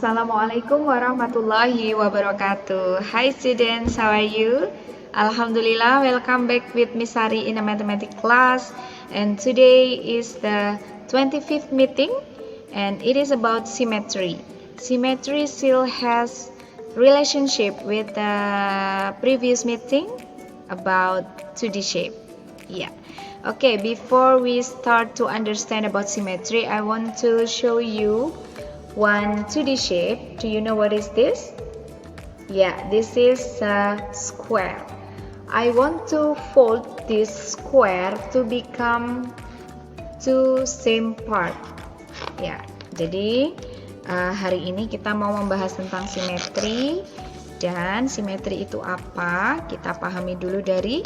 Assalamualaikum warahmatullahi wabarakatuh. Hi students, how are you? Alhamdulillah, welcome back with Miss Sari in a mathematics class. And today is the 25th meeting and it is about symmetry. Symmetry still has relationship with the previous meeting about 2D shape. Yeah. Okay, before we start to understand about symmetry, I want to show you one 2D shape. Do you know what is this? Yeah, this is a square. I want to fold this square to become two same part. Ya, jadi hari ini kita mau membahas tentang simetri. Dan simetri itu apa? Kita pahami dulu dari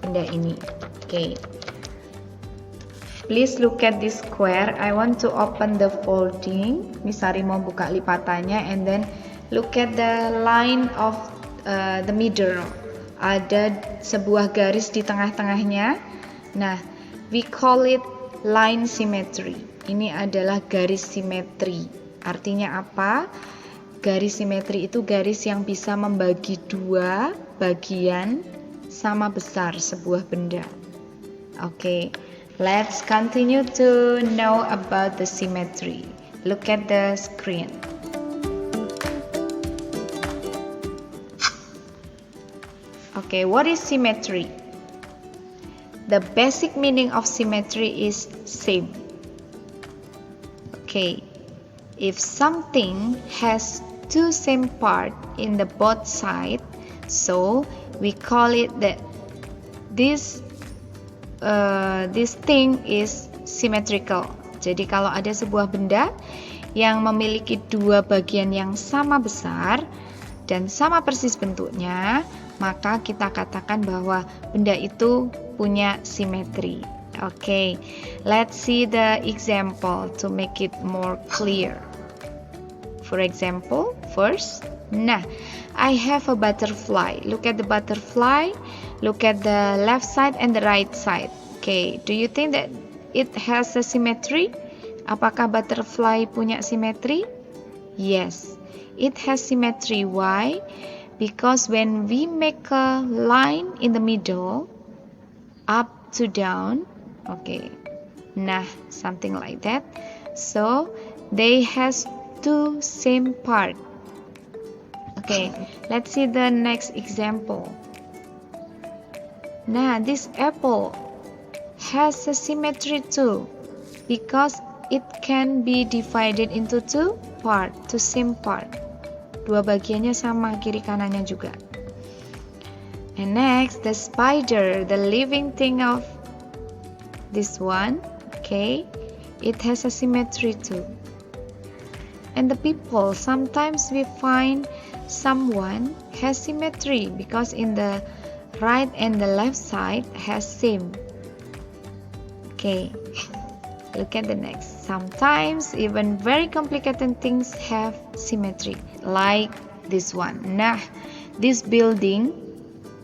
benda ini. Oke. Please look at this square. I want to open the folding. Miss Sari mau buka lipatannya, and then look at the line of the middle. Ada sebuah garis di tengah-tengahnya. Nah, we call it line symmetry. Ini adalah garis simetri. Artinya apa? Garis simetri itu garis yang bisa membagi dua bagian sama besar sebuah benda. Oke. Let's continue to know about the symmetry. Look at the screen. Okay, what is symmetry? The basic meaning of symmetry is same. Okay, if something has two same part in the both side, so we call it that this thing is symmetrical. Jadi kalau ada sebuah benda yang memiliki dua bagian yang sama besar dan sama persis bentuknya, maka kita katakan bahwa benda itu punya simetri. Okay, let's see the example to make it more clear. For example, first, I have a butterfly. Look at the butterfly. Look at the left side and the right side. Okay, do you think that it has a symmetry? Apakah butterfly punya simetri? Yes, it has symmetry. Why? Because when we make a line in the middle, up to down, okay, something like that. So they has two same part. Okay, let's see the next example. This apple has a symmetry too, because it can be divided into two same part. Dua bagiannya sama, kiri kanannya juga. And next, the spider, the living thing of this one, okay, it has a symmetry too. And the people, sometimes we find someone has symmetry because in the right and the left side has same. Okay, look at the next. Sometimes even very complicated things have symmetry, like this one. This building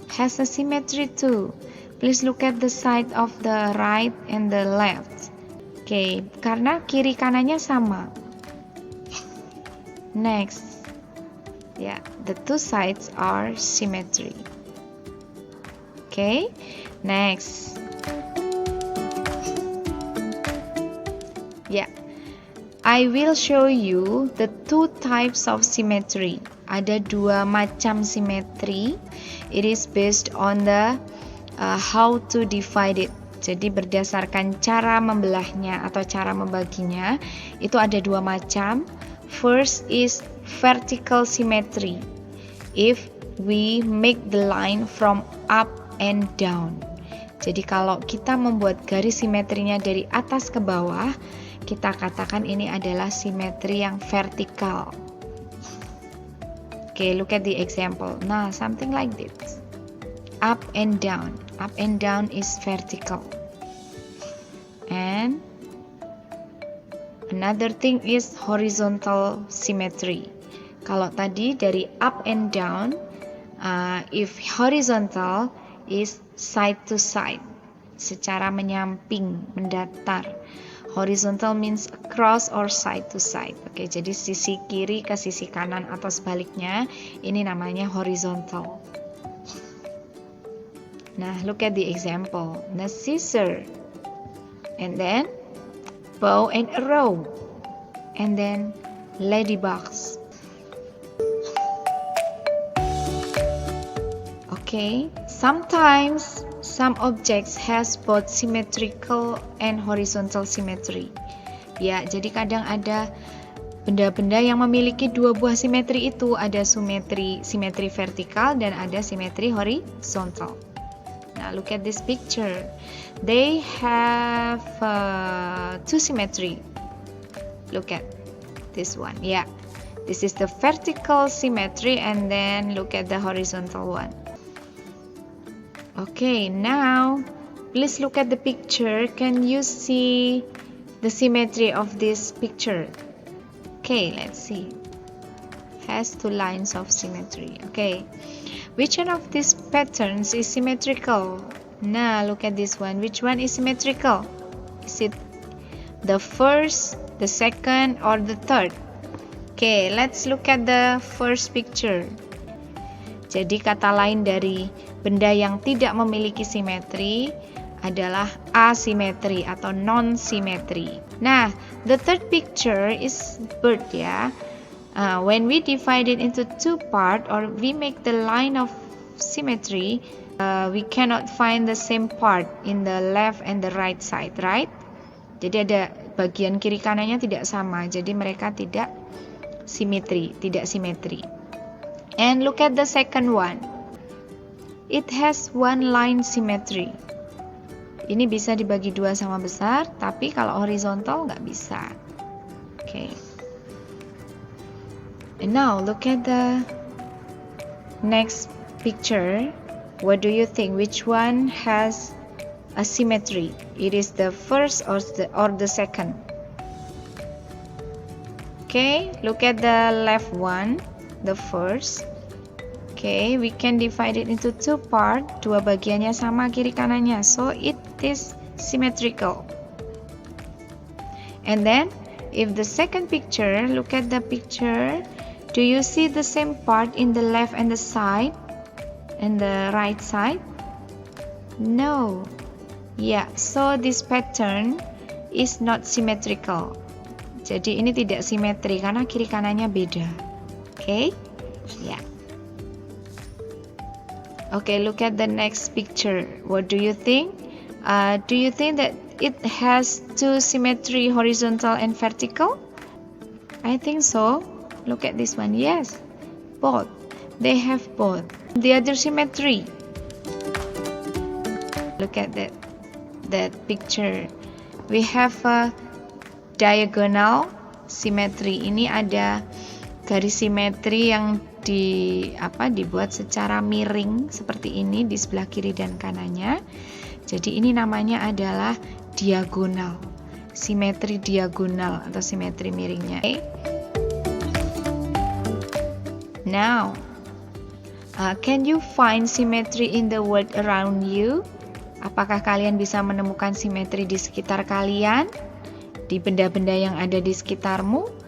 has a symmetry too. Please look at the side of the right and the left. Okay, karena kiri kanannya sama. Next, the two sides are symmetry. Okay, next. I will show you the two types of symmetry. Ada dua macam simetri. It is based on the how to divide it. Jadi berdasarkan cara membelahnya atau cara membaginya, itu ada dua macam. First is vertical symmetry. If we make the line from up and down. Jadi kalau kita membuat garis simetrinya dari atas ke bawah, kita katakan ini adalah simetri yang vertikal. Okay, look at the example. Something like this. Up and down. Up and down is vertical. And another thing is horizontal symmetry. Kalau tadi dari up and down, if horizontal is side to side, secara menyamping, mendatar. Horizontal means across or side to side. Oke, jadi sisi kiri ke sisi kanan atau sebaliknya, ini namanya horizontal. Nah, look at the example. The scissor, and then bow and arrow, and then ladybugs. Okay, sometimes some objects has both symmetrical and horizontal symmetry. Ya, jadi kadang ada benda-benda yang memiliki dua buah simetri itu, ada simetri vertikal dan ada simetri horizontal. Now look at this picture. They have two symmetry. Look at this one. Yeah, this is the vertical symmetry, and then look at the horizontal one. Okay, now please look at the picture. Can you see the symmetry of this picture? Okay, let's see. Has two lines of symmetry. Okay, which one of these patterns is symmetrical? Now look at this one. Which one is symmetrical? Is it the first, the second, or the third? Okay, let's look at the first picture. Jadi kata lain dari benda yang tidak memiliki simetri adalah asimetri atau non-simetri. Nah, the third picture is bird ya. When we divide it into two parts or we make the line of symmetry, we cannot find the same part in the left and the right side, right? Jadi ada bagian kiri kanannya tidak sama, jadi mereka tidak simetri. And look at the second one. It has one line symmetry. Ini bisa dibagi dua sama besar, tapi kalau horizontal nggak bisa. Okay. And now look at the next picture. What do you think? Which one has a symmetry? It is the first or the second? Okay, look at the left one. The first. Okay, we can divide it into two parts. Dua bagiannya sama kiri kanannya, so it is symmetrical. And then, if the second picture, look at the picture. Do you see the same part in the left and the side, and the right side? No. Yeah, so this pattern is not symmetrical. Jadi ini tidak simetri karena kiri kanannya beda. Okay? Yeah. Okay, look at the next picture. What do you think? Do you think that it has two symmetry, horizontal and vertical? I think so. Look at this one. Yes, both. They have both. The other symmetry. Look at that picture. We have a diagonal symmetry. Ini ada garis simetri yang dibuat secara miring seperti ini di sebelah kiri dan kanannya. Jadi ini namanya adalah diagonal, simetri diagonal atau simetri miringnya. Okay. Now, can you find symmetry in the world around you? Apakah kalian bisa menemukan simetri di sekitar kalian, di benda-benda yang ada di sekitarmu?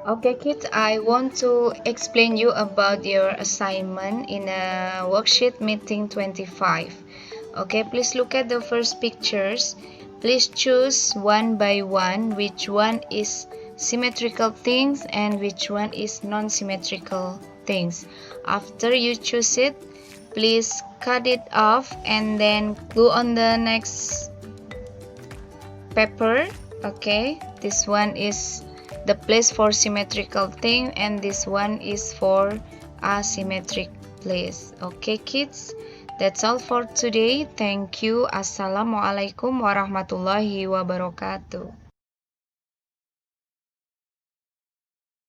Okay kids, I want to explain you about your assignment in a worksheet meeting 25. Okay, please look at the first pictures. Please choose one by one which one is symmetrical things and which one is non-symmetrical things. After you choose it, please cut it off and then glue on the next paper. Okay, this one is the place for symmetrical thing and this one is for asymmetric place. Okay kids, that's all for today. Thank you. Assalamualaikum warahmatullahi wabarakatuh.